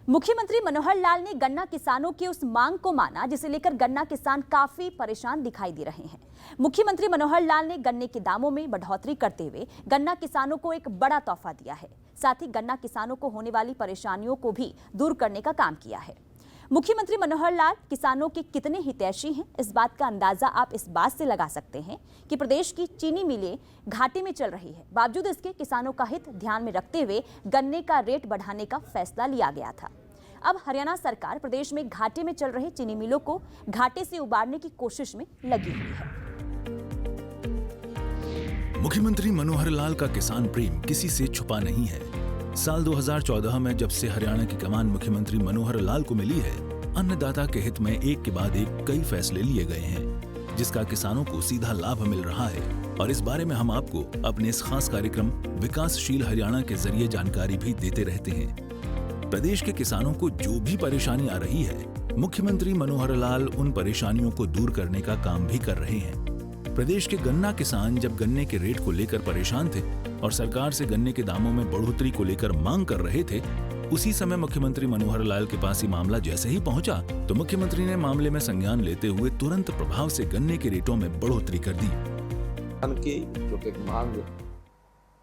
मुख्यमंत्री मनोहर लाल ने गन्ना किसानों की उस मांग को माना जिसे लेकर गन्ना किसान काफी परेशान दिखाई दे रहे हैं। मुख्यमंत्री मनोहर लाल ने गन्ने के दामों में बढ़ोतरी करते हुए गन्ना किसानों को एक बड़ा तोहफा दिया है। साथ ही गन्ना किसानों को होने वाली परेशानियों को भी दूर करने का काम किया है। मुख्यमंत्री मनोहर लाल किसानों के कितने हितैषी हैं, इस बात का अंदाजा आप इस बात से लगा सकते हैं कि प्रदेश की चीनी मिलें घाटे में चल रही है। बावजूद इसके किसानों का हित ध्यान में रखते हुए गन्ने का रेट बढ़ाने का फैसला लिया गया था। अब हरियाणा सरकार प्रदेश में घाटे में चल रहे चीनी मिलों को घाटे से उबारने की कोशिश में लगी हुई है। मुख्यमंत्री मनोहर लाल का किसान प्रेम किसी से छुपा नहीं है। साल 2014 में जब से हरियाणा की कमान मुख्यमंत्री मनोहर लाल को मिली है, अन्नदाता के हित में एक के बाद एक कई फैसले लिए गए हैं, जिसका किसानों को सीधा लाभ मिल रहा है। और इस बारे में हम आपको अपने इस खास कार्यक्रम विकासशील हरियाणा के जरिए जानकारी भी देते रहते हैं। प्रदेश के किसानों को जो भी परेशानी आ रही है, मुख्यमंत्री मनोहर लाल उन परेशानियों को दूर करने का काम भी कर रहे हैं। प्रदेश के गन्ना किसान जब गन्ने के रेट को लेकर परेशान थे और सरकार से गन्ने के दामों में बढ़ोतरी को लेकर मांग कर रहे थे, उसी समय मुख्यमंत्री मनोहर लाल के पास ये मामला जैसे ही पहुंचा तो मुख्यमंत्री ने मामले में संज्ञान लेते हुए तुरंत प्रभाव से गन्ने के रेटों में बढ़ोतरी कर दी। की जो एक मांग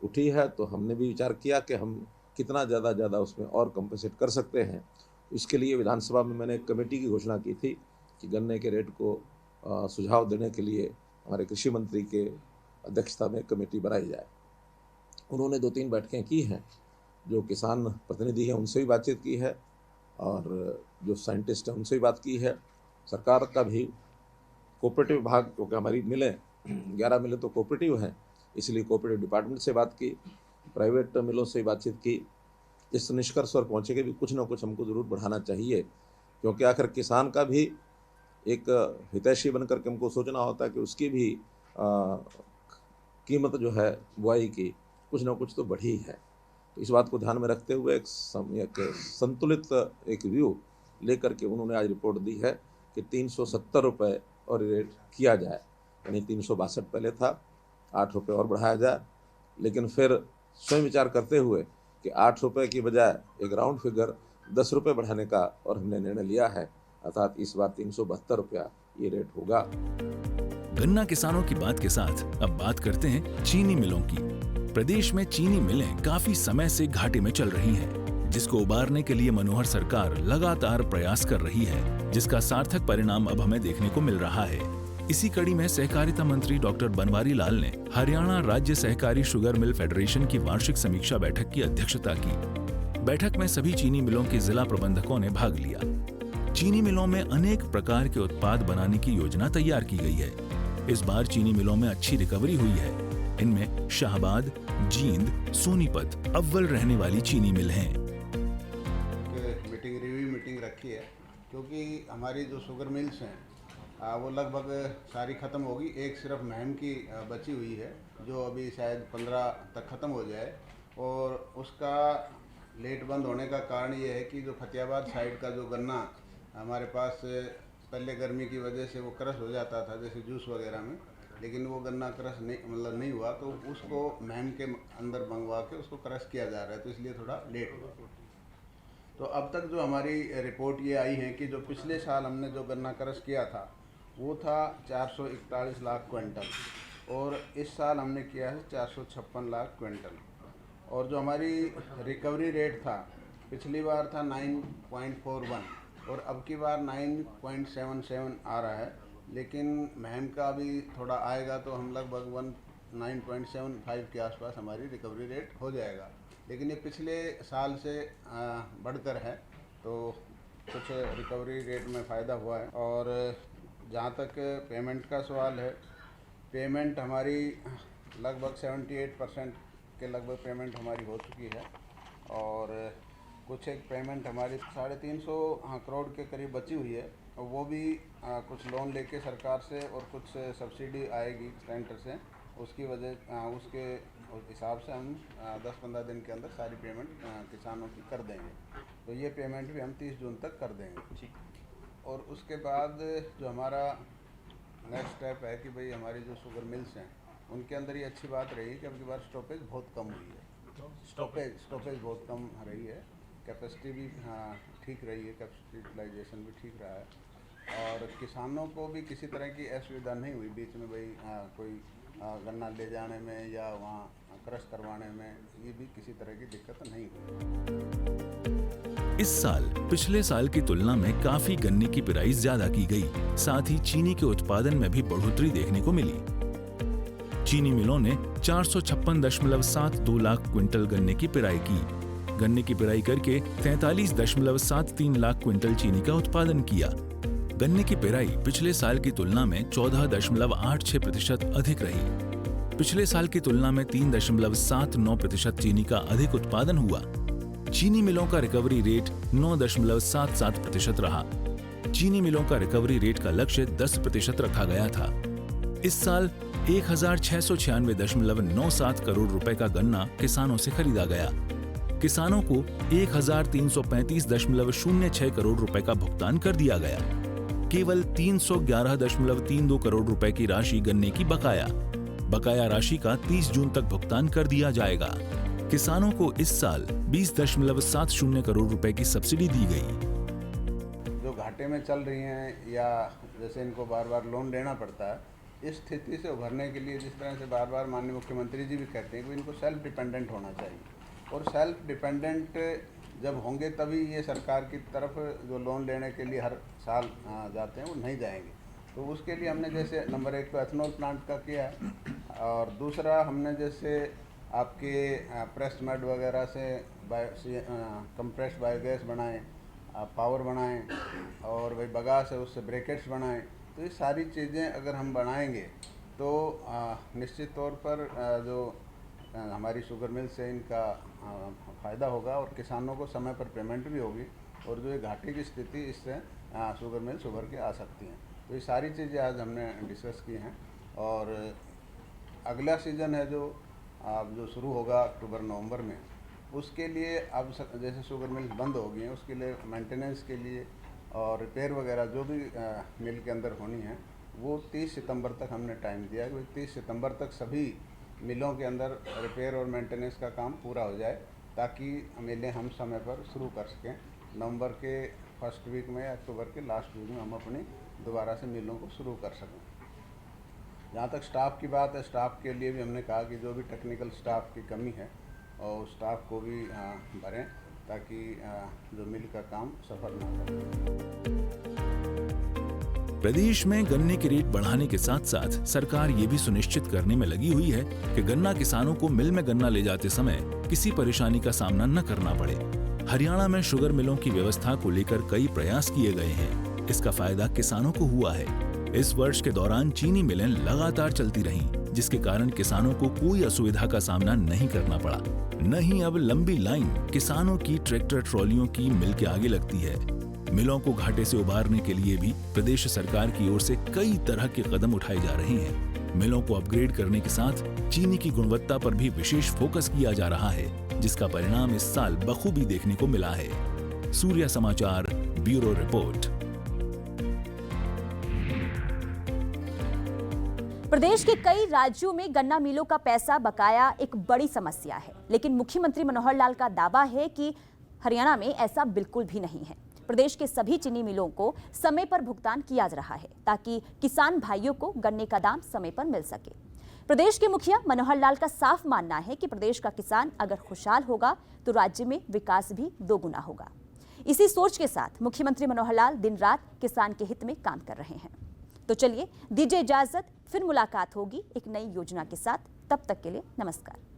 उठी है तो हमने भी विचार किया कि हम कितना ज़्यादा उसमें और कंपनसेट कर सकते हैं। इसके लिए विधानसभा में मैंने एक कमेटी की घोषणा की थी कि गन्ने के रेट को सुझाव देने के लिए हमारे कृषि मंत्री के अध्यक्षता में कमेटी बनाई जाए। उन्होंने 2-3 बैठकें की हैं, जो किसान प्रतिनिधि हैं उनसे भी बातचीत की है और जो साइंटिस्ट हैं उनसे भी बात की है। सरकार का भी कोऑपरेटिव विभाग, क्योंकि हमारी मिलें 11 मिलें तो कोऑपरेटिव हैं, इसलिए कोऑपरेटिव डिपार्टमेंट से बात की, प्राइवेट मिलों से बातचीत की। इस निष्कर्ष पर पहुँचे कि भी कुछ ना कुछ हमको ज़रूर बढ़ाना चाहिए, क्योंकि आखिर किसान का भी एक हितैषी बनकर के हमको सोचना होता है कि उसकी भी कीमत जो है बुआई की कुछ ना कुछ तो बढ़ी है। तो इस बात को ध्यान में रखते हुए एक संतुलित एक व्यू लेकर के उन्होंने आज रिपोर्ट दी है कि 370 रुपये और रेट किया जाए, यानी 362 पहले था, 8 रुपये और बढ़ाया जाए। लेकिन फिर स्वयं विचार करते हुए कि 8 रुपये की बजाय एक राउंड फिगर 10 रुपये बढ़ाने का और हमने निर्णय लिया है, अर्थात इस बार 372 रुपया ये रेट होगा। गन्ना किसानों की बात के साथ अब बात करते हैं चीनी मिलों की। प्रदेश में चीनी मिलें काफी समय से घाटे में चल रही हैं, जिसको उबारने के लिए मनोहर सरकार लगातार प्रयास कर रही है, जिसका सार्थक परिणाम अब हमें देखने को मिल रहा है। इसी कड़ी में सहकारिता मंत्री डॉक्टर बनवारी लाल ने हरियाणा राज्य सहकारी शुगर मिल फेडरेशन की वार्षिक समीक्षा बैठक की अध्यक्षता की। बैठक में सभी चीनी मिलों के जिला प्रबंधकों ने भाग लिया। चीनी मिलों में अनेक प्रकार के उत्पाद बनाने की योजना तैयार की गई है। इस बार चीनी मिलों में अच्छी रिकवरी हुई है। इनमें शाहबाद, जींद, सोनीपत अव्वल रहने वाली चीनी मिल हैं। रिव्यू मीटिंग रखी है, क्योंकि हमारी जो शुगर मिल्स हैं वो लगभग सारी ख़त्म होगी। एक सिर्फ महम की बची हुई है, जो अभी शायद 15 तक ख़त्म हो जाए। और उसका लेट बंद होने का कारण ये है कि जो फतेहाबाद साइड का जो गन्ना हमारे पास पहले गर्मी की वजह से वो क्रश हो जाता था, जैसे जूस वगैरह में, लेकिन वो गन्ना क्रश नहीं हुआ, तो उसको महम के अंदर मंगवा के उसको क्रश किया जा रहा है, तो इसलिए थोड़ा लेट हुआ। तो अब तक जो हमारी रिपोर्ट ये आई है कि जो पिछले साल हमने जो गन्ना क्रश किया था वो था 441 लाख क्विंटल, और इस साल हमने किया है 456 लाख क्विंटल। और जो हमारी रिकवरी रेट था, पिछली बार था 9.41 और अब की बार 9.77 आ रहा है, लेकिन महम का अभी थोड़ा आएगा तो हम लगभग 9.75 के आसपास हमारी रिकवरी रेट हो जाएगा। लेकिन ये पिछले साल से बढ़कर है, तो कुछ रिकवरी रेट में फ़ायदा हुआ है। और जहाँ तक पेमेंट का सवाल है, पेमेंट हमारी लगभग 78% के लगभग पेमेंट हमारी हो चुकी है, और कुछ एक पेमेंट हमारी 350 करोड़ के करीब बची हुई है, और वो भी कुछ लोन लेके सरकार से और कुछ सब्सिडी आएगी सेंटर से, उसकी वजह उसके हिसाब से हम 10-15 दिन के अंदर सारी पेमेंट किसानों की कर देंगे। तो ये पेमेंट भी हम 30 जून तक कर देंगे। और उसके बाद जो हमारा नेक्स्ट स्टेप है कि भाई हमारी जो शुगर मिल्स हैं उनके अंदर ये अच्छी बात रही कि अब की बार स्टॉपेज बहुत कम हुई है। स्टॉपेज बहुत कम रही है, कैपेसिटी भी ठीक रही है, कैपेसिटी यूटिलाइजेशन भी ठीक रहा है और किसानों को भी किसी तरह की असुविधा नहीं हुई बीच में भाई कोई गन्ना ले जाने में या वहाँ क्रश करवाने में, ये भी किसी तरह की दिक्कत नहीं हुई। इस साल पिछले साल की तुलना में काफी गन्ने की पिराई ज्यादा की गई। साथ ही चीनी के उत्पादन में भी बढ़ोतरी देखने को मिली। चीनी मिलों ने 456.72 लाख क्विंटल गन्ने की पिराई की। गन्ने की पिराई करके 43.73 लाख क्विंटल चीनी का उत्पादन किया। गन्ने की पिराई पिछले साल की तुलना में 14.86% अधिक रही। पिछले साल की तुलना में 3.79% चीनी का अधिक उत्पादन हुआ। चीनी मिलों का रिकवरी रेट 9.77% रहा। चीनी मिलों का रिकवरी रेट का लक्ष्य 10% रखा गया था। इस साल 1,696.97 करोड़ रुपए का गन्ना किसानों से खरीदा गया। किसानों को 1,335.06 करोड़ रुपए का भुगतान कर दिया गया। केवल 311.32 करोड़ रुपए की राशि गन्ने की बकाया राशि का 30 जून तक भुगतान कर दिया जाएगा। किसानों को इस साल 20.70 करोड़ रुपए की सब्सिडी दी गई। जो घाटे में चल रही हैं या जैसे इनको बार बार लोन लेना पड़ता है, इस स्थिति से उभरने के लिए जिस तरह से बार बार माननीय मुख्यमंत्री जी भी कहते हैं कि इनको सेल्फ डिपेंडेंट होना चाहिए और सेल्फ डिपेंडेंट जब होंगे तभी ये सरकार की तरफ जो लोन लेने के लिए हर साल जाते हैं वो नहीं जाएंगे। तो उसके लिए हमने जैसे नंबर 1 पे एथेनॉल प्लांट का किया है और दूसरा हमने जैसे आपके प्रेस्ड मड वगैरह से कंप्रेस्ड बायोगैस बनाएं, पावर बनाएं और वही बगास है उससे ब्रेकेट्स बनाएं। तो ये सारी चीज़ें अगर हम बनाएंगे तो निश्चित तौर पर जो हमारी शुगर मिल से इनका फ़ायदा होगा और किसानों को समय पर पेमेंट भी होगी और जो ये घाटे की स्थिति इससे शुगर मिल्स उभर के आ सकती हैं। तो ये सारी चीज़ें आज हमने डिस्कस की हैं और अगला सीज़न है जो शुरू होगा अक्टूबर-नवंबर में, उसके लिए अब जैसे शुगर मिल्स बंद हो गई हैं उसके लिए मेंटेनेंस के लिए और रिपेयर वगैरह जो भी मिल के अंदर होनी है वो 30 सितंबर तक हमने टाइम दिया है। 30 सितंबर तक सभी मिलों के अंदर रिपेयर और मेंटेनेंस का काम पूरा हो जाए ताकि मिलें हम समय पर शुरू कर सकें। नवंबर के फर्स्ट वीक में या अक्टूबर के लास्ट वीक में हम अपनी दोबारा से मिलों को शुरू कर सकें। जहाँ तक स्टाफ की बात है, स्टाफ के लिए भी हमने कहा कि जो भी टेक्निकल स्टाफ की कमी है और स्टाफ को भी भरें ताकि जो मिल का काम सफल ना करे। प्रदेश में गन्ने के रेट बढ़ाने के साथ साथ सरकार ये भी सुनिश्चित करने में लगी हुई है कि गन्ना किसानों को मिल में गन्ना ले जाते समय किसी परेशानी का सामना न करना पड़े। हरियाणा में शुगर मिलों की व्यवस्था को लेकर कई प्रयास किए गए हैं। इसका फायदा किसानों को हुआ है। इस वर्ष के दौरान चीनी मिलें लगातार चलती रहीं, जिसके कारण किसानों को कोई असुविधा का सामना नहीं करना पड़ा। न ही अब लंबी लाइन किसानों की ट्रैक्टर ट्रॉलियों की मिल के आगे लगती है। मिलों को घाटे से उबारने के लिए भी प्रदेश सरकार की ओर से कई तरह के कदम उठाए जा रहे हैं। मिलों को अपग्रेड करने के साथ चीनी की गुणवत्ता पर भी विशेष फोकस किया जा रहा है, जिसका परिणाम इस साल बखूबी देखने को मिला है। सूर्या समाचार ब्यूरो रिपोर्ट। प्रदेश के कई राज्यों में गन्ना मिलों का पैसा बकाया एक बड़ी समस्या है, लेकिन मुख्यमंत्री मनोहर लाल का दावा है कि हरियाणा में ऐसा बिल्कुल भी नहीं है। प्रदेश के सभी चीनी मिलों को समय पर भुगतान किया जा रहा है ताकि किसान भाइयों को गन्ने का दाम समय पर मिल सके। प्रदेश के मुखिया मनोहर लाल का साफ मानना है कि प्रदेश का किसान अगर खुशहाल होगा तो राज्य में विकास भी दोगुना होगा। इसी सोच के साथ मुख्यमंत्री मनोहर लाल दिन रात किसान के हित में काम कर रहे हैं। तो चलिए दीजिए इजाजत, फिर मुलाकात होगी एक नई योजना के साथ। तब तक के लिए नमस्कार।